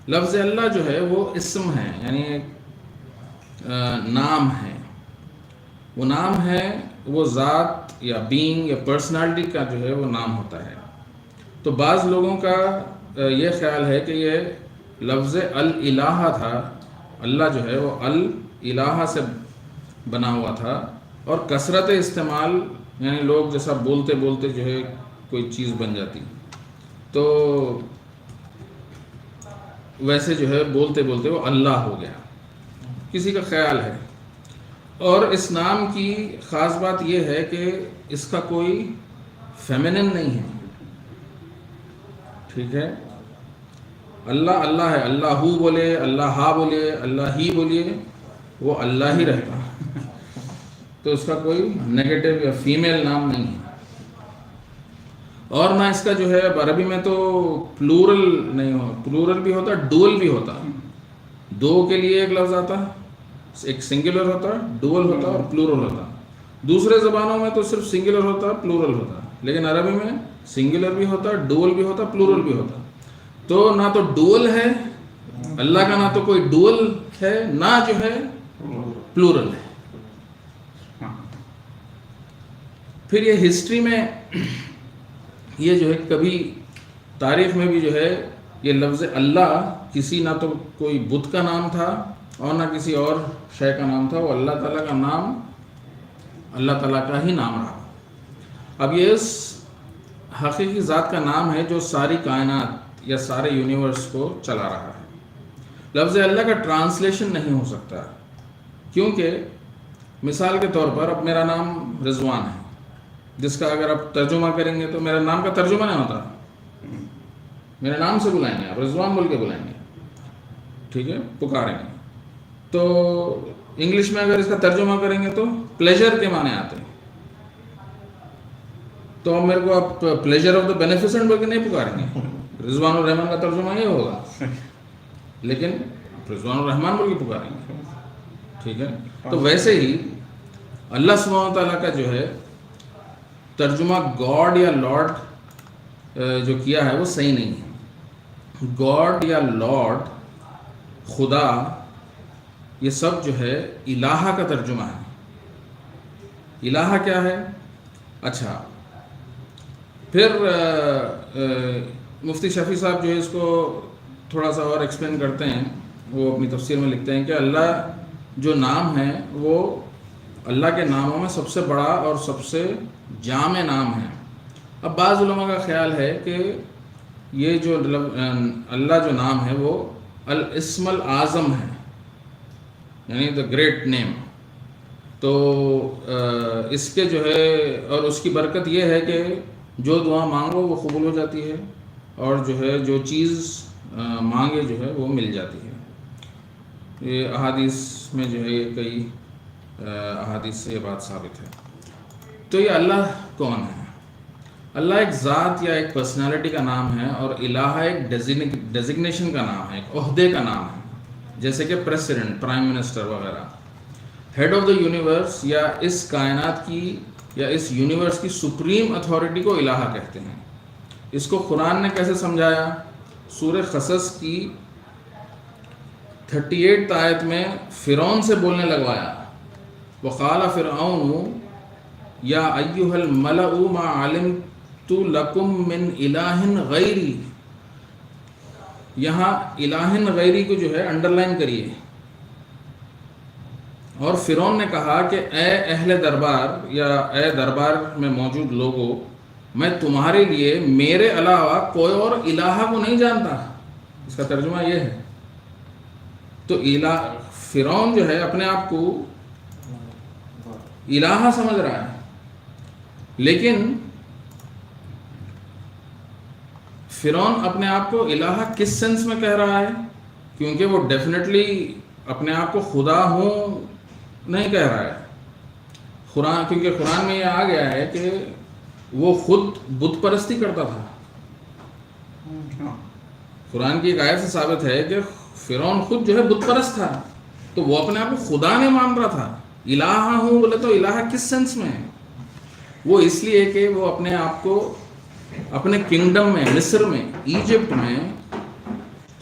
لفظ اللہ جو ہے وہ اسم ہے، یعنی ایک نام ہے. وہ نام ہے، وہ ذات یا بینگ یا پرسنالٹی کا جو ہے وہ نام ہوتا ہے. تو بعض لوگوں کا یہ خیال ہے کہ یہ لفظ الالہ تھا، اللہ جو ہے وہ الالہ سے بنا ہوا تھا، اور کثرت استعمال یعنی لوگ جیسا بولتے بولتے جو ہے کوئی چیز بن جاتی، تو ویسے جو ہے بولتے بولتے وہ اللہ ہو گیا، کسی کا خیال ہے. اور اس نام کی خاص بات یہ ہے کہ اس کا کوئی فیمنن نہیں ہے. ٹھیک ہے، اللہ اللہ ہے، اللہ ہو بولے، اللہ ہا بولے، اللہ ہی بولیے، وہ اللہ ہی رہتا. تو اس کا کوئی نیگیٹو یا فیمیل نام نہیں ہے. اور نہ اس کا جو ہے عربی میں تو پلورل نہیں ہو، پلورل بھی ہوتا، ڈوئل بھی ہوتا. دو کے لیے ایک لفظ آتا، ایک سنگولر ہوتا، ڈوئل ہوتا اور پلورل ہوتا. دوسرے زبانوں میں تو صرف سنگولر ہوتا، پلورل ہوتا، لیکن عربی میں سنگولر بھی ہوتا، ڈوئل بھی ہوتا، پلورل بھی ہوتا. تو نہ تو ڈوئل ہے اللہ کا، نہ تو کوئی ڈوئل ہے، نہ جو ہے پلورل ہے. پھر یہ ہسٹری میں یہ جو ہے کبھی تاریخ میں بھی جو ہے یہ لفظ اللہ کسی نہ تو کوئی بت کا نام تھا اور نہ کسی اور شے کا نام تھا، وہ اللہ تعالیٰ کا نام، اللہ تعالیٰ کا ہی نام رہا. اب یہ اس حقیقی ذات کا نام ہے جو ساری کائنات یا سارے یونیورس کو چلا رہا ہے. لفظ اللہ کا ٹرانسلیشن نہیں ہو سکتا، کیونکہ مثال کے طور پر اب میرا نام رضوان ہے، جس کا اگر آپ ترجمہ کریں گے تو میرا نام کا ترجمہ نہیں ہوتا. میرے نام سے بلائیں گے، آپ رضوان بول کے بلائیں گے، ٹھیک ہے، پکاریں گے. تو انگلش میں اگر اس کا ترجمہ کریں گے تو پلیجر کے معنی آتے ہیں. تو اب میرے کو آپ پلیجر آف دا بینیفیسنٹ بول کے نہیں پکاریں گے، رضوان الرحمان کا ترجمہ یہ ہوگا، لیکن رضوان الرحمان بول کے پکاریں گے. ٹھیک ہے، تو ویسے ہی اللہ سبحانہ تعالیٰ کا جو ہے ترجمہ گاڈ یا لارڈ جو کیا ہے وہ صحیح نہیں ہے. گاڈ یا لارڈ، خدا، یہ سب جو ہے الہ کا ترجمہ ہے. الہ کیا ہے؟ اچھا، پھر مفتی شفیع صاحب جو ہے اس کو تھوڑا سا اور ایکسپلین کرتے ہیں. وہ اپنی تفسیر میں لکھتے ہیں کہ اللہ جو نام ہے وہ اللہ کے ناموں میں سب سے بڑا اور سب سے جامع نام ہے. اب بعض علماء کا خیال ہے کہ یہ جو اللہ جو نام ہے وہ الاسم الاعظم ہے، یعنی دا گریٹ نیم. تو اس کے جو ہے اور اس کی برکت یہ ہے کہ جو دعا مانگو وہ قبول ہو جاتی ہے، اور جو ہے جو چیز مانگے جو ہے وہ مل جاتی ہے. یہ احادیث میں جو ہے یہ کئی احادیث سے یہ بات ثابت ہے. تو یہ اللہ کون ہے؟ اللہ ایک ذات یا ایک پرسنالٹی کا نام ہے، اور الہ ایک ڈیزگنیشن کا نام ہے، ایک عہدے کا نام ہے، جیسے کہ پریسیڈنٹ، پرائم منسٹر وغیرہ. ہیڈ آف دا یونیورس یا اس کائنات کی یا اس یونیورس کی سپریم اتھارٹی کو الہ کہتے ہیں. اس کو قرآن نے کیسے سمجھایا؟ سورہ قصص کی 38 آیت میں فرعون سے بولنے لگوایا. وقال فرعون یا ایھا الملأ ما علمت لکم من الہ غیری. یہاں الہ غیری کو جو ہے انڈر لائن کریے. اور فرعون نے کہا کہ اے اہل دربار یا اے دربار میں موجود لوگوں، میں تمہارے لیے میرے علاوہ کوئی اور الہ کو نہیں جانتا. اس کا ترجمہ یہ ہے. تو فرعون جو ہے اپنے آپ کو الہ سمجھ رہا ہے، لیکن فرعون اپنے آپ کو الہ کس سینس میں کہہ رہا ہے؟ کیونکہ وہ ڈیفینیٹلی اپنے آپ کو خدا ہوں نہیں کہہ رہا ہے. قرآن، کیونکہ قرآن میں یہ آ گیا ہے کہ وہ خود بت پرستی کرتا تھا. قرآن کی ایک آیت سے ثابت ہے کہ فرعون خود جو ہے بت پرست تھا، تو وہ اپنے آپ کو خدا نہیں مان رہا تھا. الہ ہوں بولے تو الہ کس سینس میں ہے؟ وہ اس لیے کہ وہ اپنے آپ کو اپنے کنگڈم میں، مصر میں، ایجپٹ میں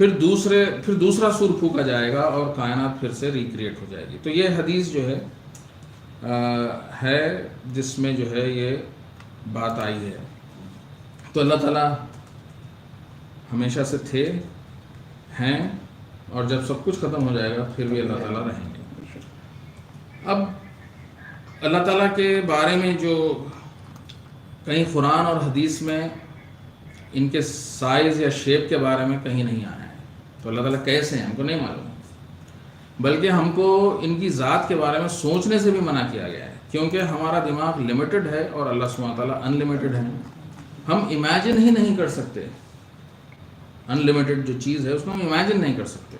پھر دوسرا سور پھونکا جائے گا اور کائنات پھر سے ریکریٹ ہو جائے گی. تو یہ حدیث جو ہے جس میں جو ہے یہ بات آئی ہے. تو اللہ تعالیٰ ہمیشہ سے تھے، ہیں، اور جب سب کچھ ختم ہو جائے گا پھر بھی اللہ تعالیٰ رہیں گے. اب اللہ تعالیٰ کے بارے میں جو کہیں قرآن اور حدیث میں ان کے سائز یا شیپ کے بارے میں کہیں نہیں آیا ہے. تو اللہ تعالیٰ کیسے ہیں ہم کو نہیں معلوم، بلکہ ہم کو ان کی ذات کے بارے میں سوچنے سے بھی منع کیا گیا ہے، کیونکہ ہمارا دماغ لمیٹڈ ہے اور اللہ سبحانہ تعالیٰ ان لمیٹڈ ہے. ہم امیجن ہی نہیں کر سکتے، ان لمیٹڈ جو چیز ہے اس کو ہم امیجن نہیں کر سکتے.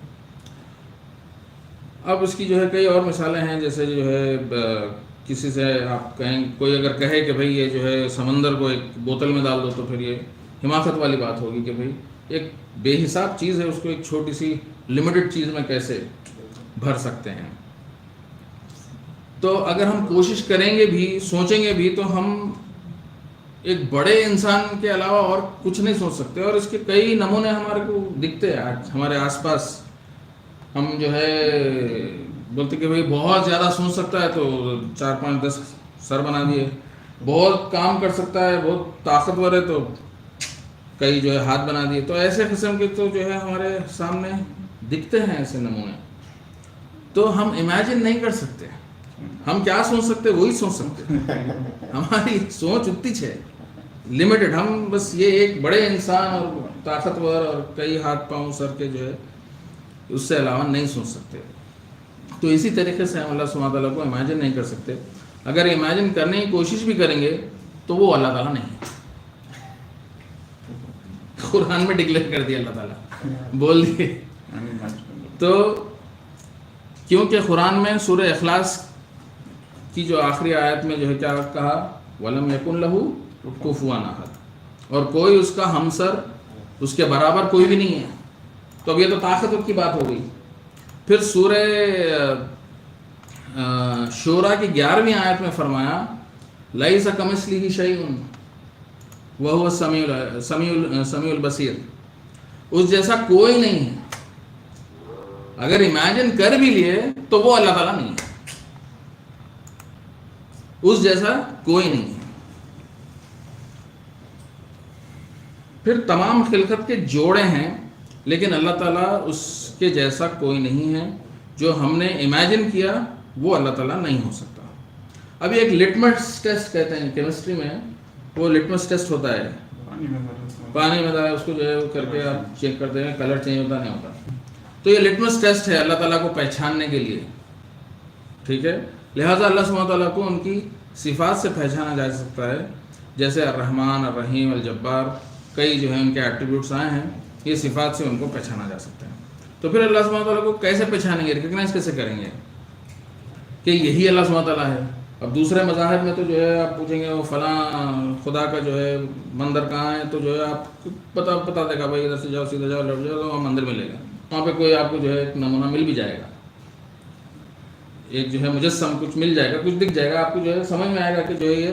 اب اس کی جو ہے کئی اور مثالیں ہیں، جیسے جو ہے کسی سے آپ کہیں، کوئی اگر کہے کہ بھئی یہ جو ہے سمندر کو ایک بوتل میں ڈال دو، تو پھر یہ حماقت والی بات ہوگی کہ بھئی ایک بے حساب چیز ہے، اس کو ایک چھوٹی سی لمیٹڈ چیز میں کیسے بھر سکتے ہیں. تو اگر ہم کوشش کریں گے بھی، سوچیں گے بھی، تو ہم ایک بڑے انسان کے علاوہ اور کچھ نہیں سوچ سکتے. اور اس کے کئی نمونے ہمارے کو دکھتے ہیں آج ہمارے آس پاس. ہم جو ہے بولتے کہ بھئی بہت زیادہ سوچ سکتا ہے تو 4 5 10 سر بنا دیے، بہت کام کر سکتا ہے، بہت طاقتور ہے تو کئی جو ہے ہاتھ بنا دیے. تو ایسے قسم کے تو جو ہے ہمارے سامنے دکھتے ہیں ایسے نمونے. تو ہم امیجن نہیں کر سکتے، ہم کیا سوچ سکتے وہی سوچ سکتے. ہماری سوچ اتنی ہے لمیٹڈ. ہم بس یہ ایک بڑے انسان اور طاقتور اور کئی ہاتھ پاؤں سر کے جو ہے اس سے علاوہ نہیں سوچ سکتے. تو اسی طریقے سے ہم اللہ سبحانہ تعالیٰ کو امیجن نہیں کر سکتے. اگر امیجن کرنے کی کوشش بھی کریں گے تو وہ اللہ تعالیٰ نہیں ہے. قرآن میں ڈکلیئر کر دیا اللہ تعالیٰ، بول دیے. تو کیونکہ قرآن میں سورہ اخلاص کی جو آخری آیت میں جو ہے کیا کہا، وَلَمْ يَكُنْ لَهُ كُفُوًا أَحَدٌ، اور کوئی اس کا ہمسر، اس کے برابر کوئی بھی نہیں ہے. تو اب یہ تو طاقتور کی بات ہو گئی. پھر سورہ شورا کی 11ویں آیت میں فرمایا لَيْسَ كَمِثْلِهِ شَيْءٌ وَهُوَ السَّمِيعُ الْبَصِيرُ، اس جیسا کوئی نہیں ہے. اگر امیجن کر بھی لیے تو وہ اللہ تعالیٰ نہیں ہے، اس جیسا کوئی نہیں ہے. پھر تمام خلقت کے جوڑے ہیں، لیکن اللہ تعالیٰ اس کے جیسا کوئی نہیں ہے. جو ہم نے امیجن کیا وہ اللہ تعالیٰ نہیں ہو سکتا. ابھی ایک لٹمس ٹیسٹ کہتے ہیں کیمسٹری میں، وہ لٹمس ٹیسٹ ہوتا ہے، پانی میں اس کو جو ہے کر کے آپ چیک کرتے ہیں کلر چینج ہوتا نہیں ہوتا. تو یہ لٹمس ٹیسٹ ہے اللہ تعالیٰ کو پہچاننے کے لیے، ٹھیک ہے. لہٰذا اللہ سبحانہ تعالیٰ کو ان کی صفات سے پہچانا جا سکتا ہے، جیسے الرحمن، الرحیم، الجبار، کئی جو ہیں ان کے ایٹریبیوٹس آئے ہیں، یہ صفات سے ان کو پہچانا جا سکتا ہے. تو پھر اللہ سبحانہ تعالیٰ کو کیسے پہچانیں گے، ریکگنائز کیسے کریں گے کہ یہی اللہ سبحانہ تعالیٰ ہے. اب دوسرے مذاہب میں تو جو ہے آپ پوچھیں گے وہ فلاں خدا کا جو ہے مندر کہاں ہے، تو جو ہے آپ پتا دے گا بھائی ادھر سے جاؤ، سیدھا جاؤ، لوٹ جاؤ، تو وہاں مندر ملے گا. وہاں پہ کوئی آپ کو جو ہے ایک نمونہ مل بھی جائے گا، ایک جو ہے مجسم کچھ مل جائے گا، کچھ دکھ جائے گا آپ کو، جو ہے سمجھ میں آئے گا کہ جو ہے یہ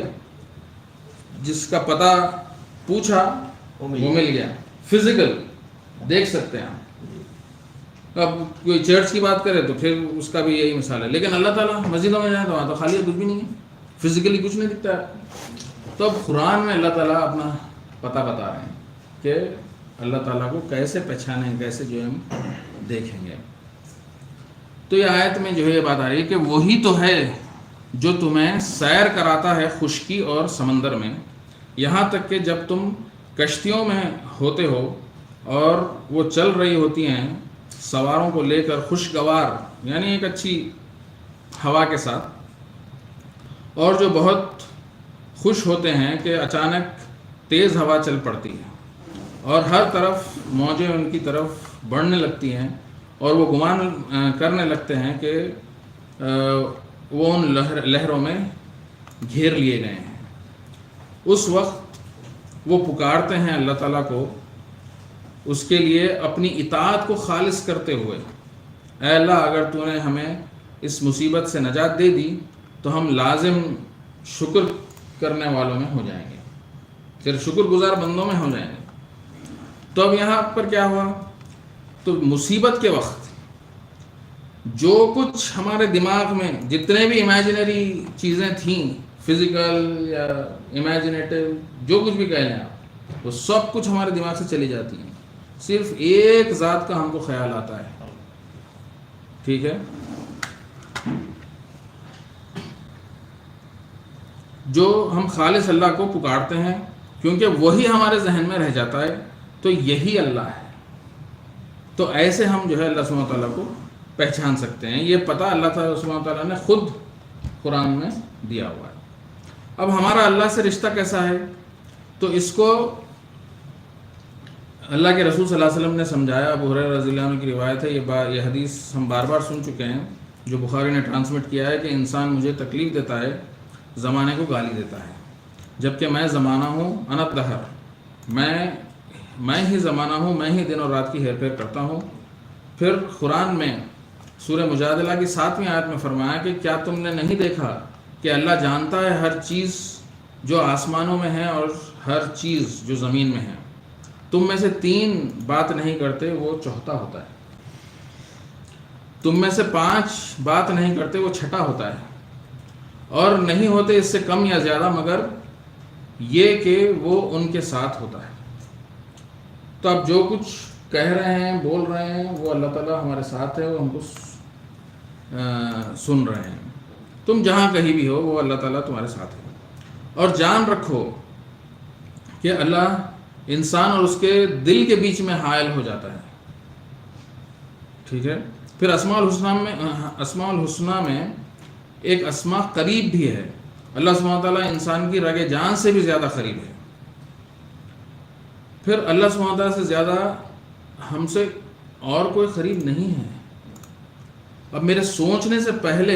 جس کا پتہ پوچھا وہ مل گیا. فزیکل دیکھ سکتے ہیں آپ. اب کوئی چرچ کی بات کرے تو پھر اس کا بھی یہی مثال ہے. لیکن اللہ تعالیٰ مسجدوں میں جائیں تو وہاں تو خالی کچھ بھی نہیں ہے، فزیکلی کچھ نہیں دکھتا ہے. تو اب قرآن میں اللہ تعالیٰ اپنا پتہ بتا رہے ہیں کہ اللہ تعالیٰ کو کیسے پہچانیں، کیسے جو ہم دیکھیں گے. تو یہ آیت میں جو ہے یہ بات آ رہی ہے کہ وہی تو ہے جو تمہیں سیر کراتا ہے خشکی اور سمندر میں، یہاں تک کہ جب تم کشتیوں میں ہوتے ہو اور وہ چل رہی ہوتی ہیں سواروں کو لے کر خوشگوار، یعنی ایک اچھی ہوا کے ساتھ، اور جو بہت خوش ہوتے ہیں کہ اچانک تیز ہوا چل پڑتی ہے اور ہر طرف موجیں ان کی طرف بڑھنے لگتی ہیں اور وہ گمان کرنے لگتے ہیں کہ وہ ان لہروں میں گھیر لیے گئے ہیں. اس وقت وہ پکارتے ہیں اللہ تعالیٰ کو اس کے لیے اپنی اطاعت کو خالص کرتے ہوئے، اے اللہ اگر تو نے ہمیں اس مصیبت سے نجات دے دی تو ہم لازم شکر کرنے والوں میں ہو جائیں گے، پھر شکر گزار بندوں میں ہو جائیں گے. تو اب یہاں پر کیا ہوا، تو مصیبت کے وقت جو کچھ ہمارے دماغ میں جتنے بھی امیجنری چیزیں تھیں، فزیکل یا امیجنیٹو، جو کچھ بھی کہہ لیں آپ، وہ سب کچھ ہمارے دماغ سے چلی جاتی ہیں، صرف ایک ذات کا ہم کو خیال آتا ہے. ٹھیک ہے، جو ہم خالص اللہ کو پکارتے ہیں کیونکہ وہی ہمارے ذہن میں رہ جاتا ہے، تو یہی اللہ ہے. تو ایسے ہم جو ہے اللہ سبحانہ تعالیٰ کو پہچان سکتے ہیں. یہ پتہ اللہ تعالیٰ سبحانہ تعالیٰ نے خود قرآن میں دیا ہوا ہے. اب ہمارا اللہ سے رشتہ کیسا ہے؟ تو اس کو اللہ کے رسول صلی اللہ علیہ وسلم نے سمجھایا. ابو ہریرہ رضی اللہ عنہ کی روایت ہے، یہ حدیث ہم بار بار سن چکے ہیں، جو بخاری نے ٹرانسمٹ کیا ہے کہ انسان مجھے تکلیف دیتا ہے، زمانے کو گالی دیتا ہے، جبکہ میں زمانہ ہوں، انا الدہر، میں ہی زمانہ ہوں، میں ہی دن اور رات کی ہیر پھیر کرتا ہوں. پھر قرآن میں سورہ مجادلہ کی 7ویں آیت میں فرمایا کہ کیا تم نے نہیں دیکھا کہ اللہ جانتا ہے ہر چیز جو آسمانوں میں ہے اور ہر چیز جو زمین میں ہے. تم میں سے 3 بات نہیں کرتے وہ 4تھا ہوتا ہے، تم میں سے 5 بات نہیں کرتے وہ 6ٹھا ہوتا ہے، اور نہیں ہوتے اس سے کم یا زیادہ مگر یہ کہ وہ ان کے ساتھ ہوتا ہے. تو اب جو کچھ کہہ رہے ہیں، بول رہے ہیں، وہ اللہ تعالیٰ ہمارے ساتھ ہے، وہ ہم کو سن رہے ہیں. تم جہاں کہیں بھی ہو وہ اللہ تعالیٰ تمہارے ساتھ ہے. اور جان رکھو کہ اللہ انسان اور اس کے دل کے بیچ میں حائل ہو جاتا ہے. ٹھیک ہے. پھر اسماء الحسنہ میں ایک اسماء قریب بھی ہے. اللہ سبحانہ تعالیٰ انسان کی رگ جان سے بھی زیادہ قریب ہے. پھر اللہ سبحانہ تعالیٰ سے زیادہ ہم سے اور کوئی قریب نہیں ہے. اب میرے سوچنے سے پہلے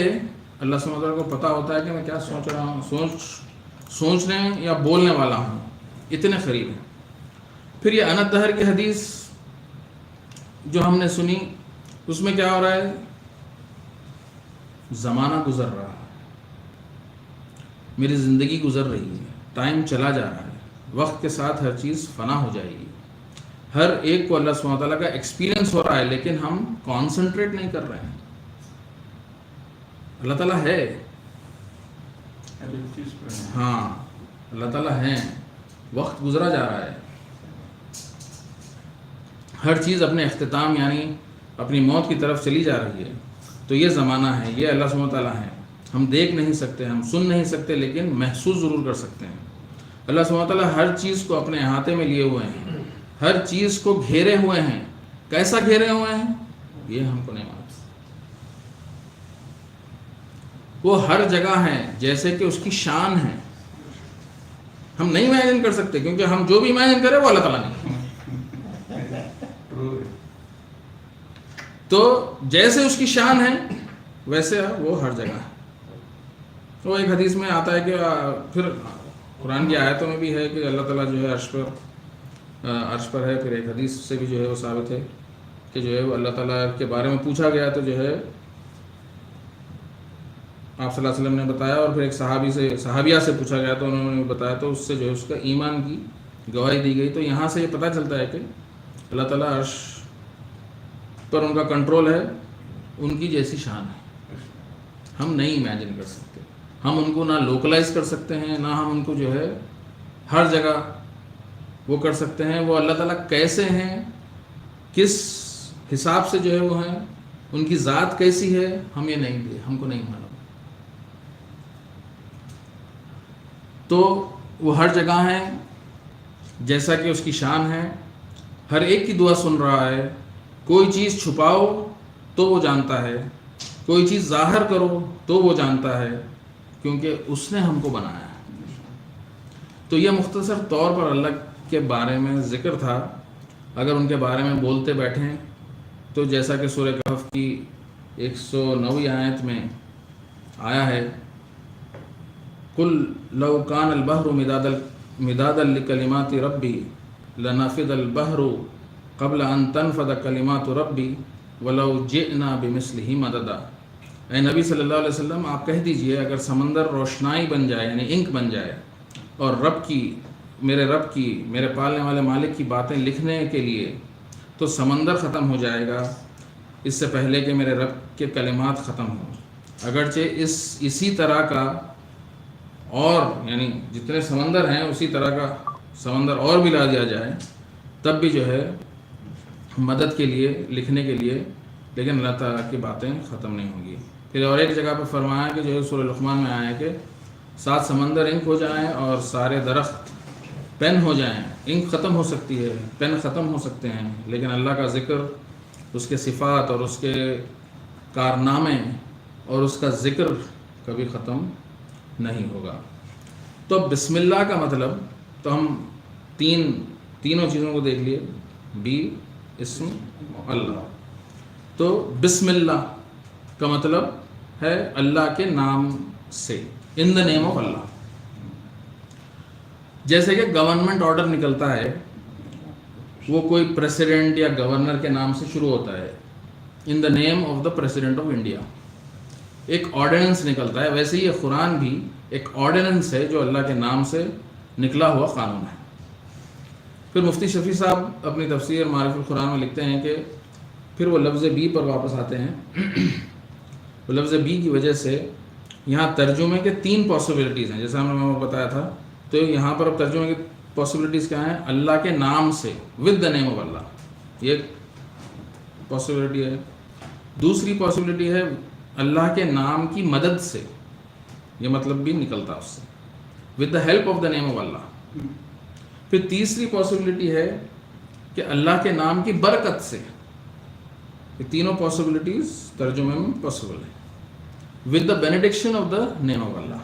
اللہ سبحانہ تعالیٰ کو پتہ ہوتا ہے کہ میں کیا سوچ رہا ہوں، سوچنے یا بولنے والا ہوں، اتنے قریب ہے. پھر یہ انا الدہر کی حدیث جو ہم نے سنی، اس میں کیا ہو رہا ہے؟ زمانہ گزر رہا ہے، میری زندگی گزر رہی ہے، ٹائم چلا جا رہا ہے، وقت کے ساتھ ہر چیز فنا ہو جائے گی. ہر ایک کو اللہ سبحانہ تعالیٰ کا ایکسپیرینس ہو رہا ہے، لیکن ہم کانسنٹریٹ نہیں کر رہے ہیں. اللہ تعالیٰ ہے، ہاں اللہ تعالیٰ ہے، وقت گزرا جا رہا ہے، ہر چیز اپنے اختتام یعنی اپنی موت کی طرف چلی جا رہی ہے. تو یہ زمانہ ہے، یہ اللہ سبحانہ تعالیٰ ہے. ہم دیکھ نہیں سکتے، ہم سن نہیں سکتے، لیکن محسوس ضرور کر سکتے ہیں. اللہ سبحانہ تعالیٰ ہر چیز کو اپنے احاطے میں لیے ہوئے ہیں، ہر چیز کو گھیرے ہوئے ہیں. کیسا گھیرے ہوئے ہیں یہ ہم کو نہیں معلوم. وہ ہر جگہ ہے جیسے کہ اس کی شان ہے. ہم نہیں امیجن کر سکتے، کیونکہ ہم جو بھی امیجن کریں وہ اللہ تعالیٰ نہیں. تو جیسے اس کی شان ہے ویسے وہ ہر جگہ ہے. وہ ایک حدیث میں آتا ہے کہ پھر قرآن کی آیتوں میں بھی ہے کہ اللہ تعالیٰ جو ہے عرش پر ہے. پھر ایک حدیث سے بھی جو ہے وہ ثابت ہے کہ جو ہے وہ اللہ تعالیٰ کے بارے میں پوچھا گیا تو جو ہے آپ صلی اللہ علیہ وسلم نے بتایا، اور پھر ایک صحابیہ سے پوچھا گیا تو انہوں نے بتایا، تو اس سے جو ہے اس کا ایمان کی گواہی دی گئی. تو یہاں سے یہ پتہ چلتا ہے کہ اللہ تعالیٰ عرش پر ان کا کنٹرول ہے، ان کی جیسی شان ہے. ہم نہیں امیجن کر سکتے، ہم ان کو نہ لوکلائز کر سکتے ہیں، نہ ہم ان کو جو ہے ہر جگہ وہ کر سکتے ہیں. وہ اللہ تعالیٰ کیسے ہیں، کس حساب سے جو ہے وہ ہیں، ان کی ذات کیسی ہے، ہم کو نہیں معلوم. تو وہ ہر جگہ ہیں جیسا کہ اس کی شان ہے. ہر ایک کی دعا سن رہا ہے. کوئی چیز چھپاؤ تو وہ جانتا ہے، کوئی چیز ظاہر کرو تو وہ جانتا ہے، کیونکہ اس نے ہم کو بنایا ہے. تو یہ مختصر طور پر اللہ کے بارے میں ذکر تھا. اگر ان کے بارے میں بولتے بیٹھیں تو جیسا کہ سورہ کہف کی 109 آیت میں آیا ہے، قل لو کان البحر مدادا لکلمات ربی لنفد البحر قبل ان تنفد کلمات ربی ولو جئنا بمثلہ مددا. اے نبی صلی اللہ علیہ وسلم آپ کہہ دیجئے اگر سمندر روشنائی بن جائے یعنی انک بن جائے اور میرے پالنے والے مالک کی باتیں لکھنے کے لیے، تو سمندر ختم ہو جائے گا اس سے پہلے کہ میرے رب کے کلمات ختم ہوں. اگرچہ اسی طرح کا اور یعنی جتنے سمندر ہیں اسی طرح کا سمندر اور بھی لا دیا جائے تب بھی جو ہے مدد کے لیے لکھنے کے لیے، لیکن اللہ تعالیٰ کی باتیں ختم نہیں ہوں گی. پھر اور ایک جگہ پہ فرمایا کہ جو ہے سورہ لقمان میں آیا ہے کہ 7 سمندر انک ہو جائیں اور سارے درخت پین ہو جائیں. انک ختم ہو سکتی ہے، پین ختم ہو سکتے ہیں، لیکن اللہ کا ذکر، اس کے صفات اور اس کے کارنامے اور اس کا ذکر کبھی ختم نہیں ہوگا. تو بسم اللہ کا مطلب تو ہم تینوں چیزوں کو دیکھ لیے، بی اسم اللہ. تو بسم اللہ کا مطلب ہے اللہ کے نام سے، ان دا نیم آف اللہ. جیسے کہ گورنمنٹ آرڈر نکلتا ہے وہ کوئی پریسیڈنٹ یا گورنر کے نام سے شروع ہوتا ہے، in the name of the president of India. ایک آرڈیننس نکلتا ہے، ویسے ہی یہ قرآن بھی ایک آرڈیننس ہے جو اللہ کے نام سے نکلا ہوا قانون ہے. پھر مفتی شفیع صاحب اپنی تفسیر معارف القرآن میں لکھتے ہیں کہ پھر وہ لفظ بی پر واپس آتے ہیں. وہ لفظ بی کی وجہ سے یہاں ترجمے کے 3 پاسبلٹیز ہیں، جیسا ہم نے بتایا تھا. تو یہاں پر اب ترجمے کی پاسبلٹیز کیا ہیں؟ اللہ کے نام سے، ود دا نیم آف اللہ، یہ ایک پاسبلٹی ہے. دوسری پاسبلٹی ہے اللہ کے نام کی مدد سے، یہ مطلب بھی نکلتا اس سے، with the help of the name of Allah. پھر تیسری پاسبلٹی ہے کہ اللہ کے نام کی برکت سے. یہ تینوں پاسبلٹیز ترجمے میں پاسبل ہے، with the benediction of the name of Allah.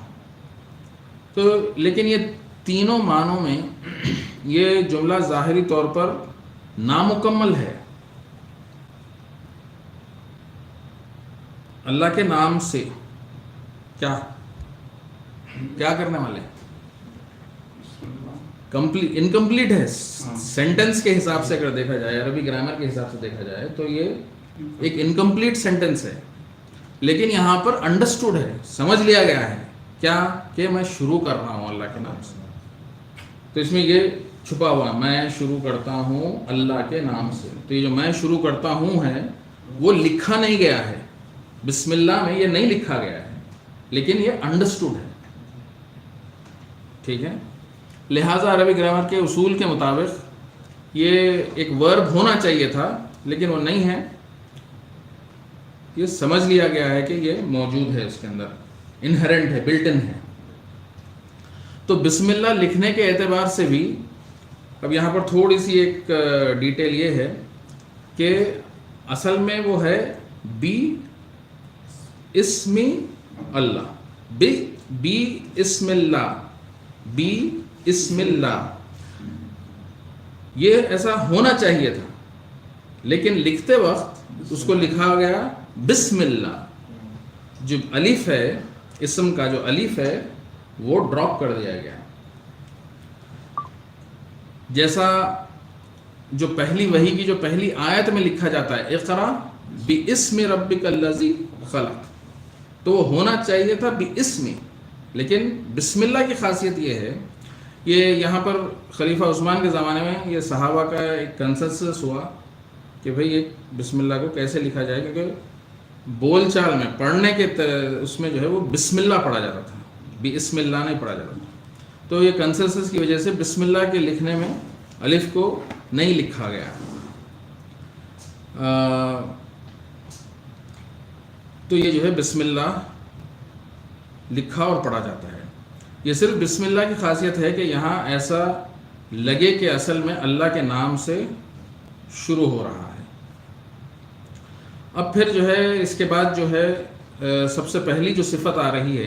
تو لیکن یہ تینوں معنوں میں یہ جملہ ظاہری طور پر نامکمل ہے. اللہ کے نام سے کیا کرنے والے؟ انکمپلیٹ ہے. سینٹنس کے حساب سے اگر دیکھا جائے، عربی گرامر کے حساب سے دیکھا جائے تو یہ ایک انکمپلیٹ سینٹنس ہے، لیکن یہاں پر انڈرسٹوڈ ہے، سمجھ لیا گیا ہے کیا کہ میں شروع کر رہا ہوں اللہ کے نام سے. تو اس میں یہ چھپا ہوا ہے، میں شروع کرتا ہوں اللہ کے نام سے. تو یہ جو میں شروع کرتا ہوں ہے وہ لکھا نہیں گیا ہے، بسم اللہ میں یہ نہیں لکھا گیا ہے، لیکن یہ انڈرسٹوڈ ہے. ٹھیک ہے، لہٰذا عربی گرامر کے اصول کے مطابق یہ ایک ورب ہونا چاہیے تھا، لیکن وہ نہیں ہے. یہ سمجھ لیا گیا ہے کہ یہ موجود ہے، اس کے اندر انہرنٹ ہے، بلٹ ان ہے. تو بسم اللہ لکھنے کے اعتبار سے بھی اب یہاں پر تھوڑی سی ایک ڈیٹیل یہ ہے کہ اصل میں وہ ہے بی اسم اللہ، بی اسم اللہ، بی اسم اللہ. یہ ایسا ہونا چاہیے تھا، لیکن لکھتے وقت اس کو لکھا گیا بسم اللہ. جو الف ہے، اسم کا جو الف ہے وہ ڈراپ کر دیا گیا. جیسا جو پہلی وحی کی جو پہلی آیت میں لکھا جاتا ہے اقرا باسم ربک الذی خلق، تو وہ ہونا چاہیے تھا باسم، لیکن بسم اللہ کی خاصیت یہ ہے، یہ یہاں پر خلیفہ عثمان کے زمانے میں یہ صحابہ کا ایک کنسنسس ہوا کہ بھئی یہ بسم اللہ کو کیسے لکھا جائے، کیونکہ بول چال میں پڑھنے کے اس میں جو ہے وہ بسم اللہ پڑھا جاتا تھا، بسم اللہ نہیں پڑھا جاتا تھا. تو یہ کنسنسس کی وجہ سے بسم اللہ کے لکھنے میں الف کو نہیں لکھا گیا. تو یہ جو ہے بسم اللہ لکھا اور پڑھا جاتا ہے. یہ صرف بسم اللہ کی خاصیت ہے کہ یہاں ایسا لگے کہ اصل میں اللہ کے نام سے شروع ہو رہا ہے. اب پھر جو ہے اس کے بعد جو ہے سب سے پہلی جو صفت آ رہی ہے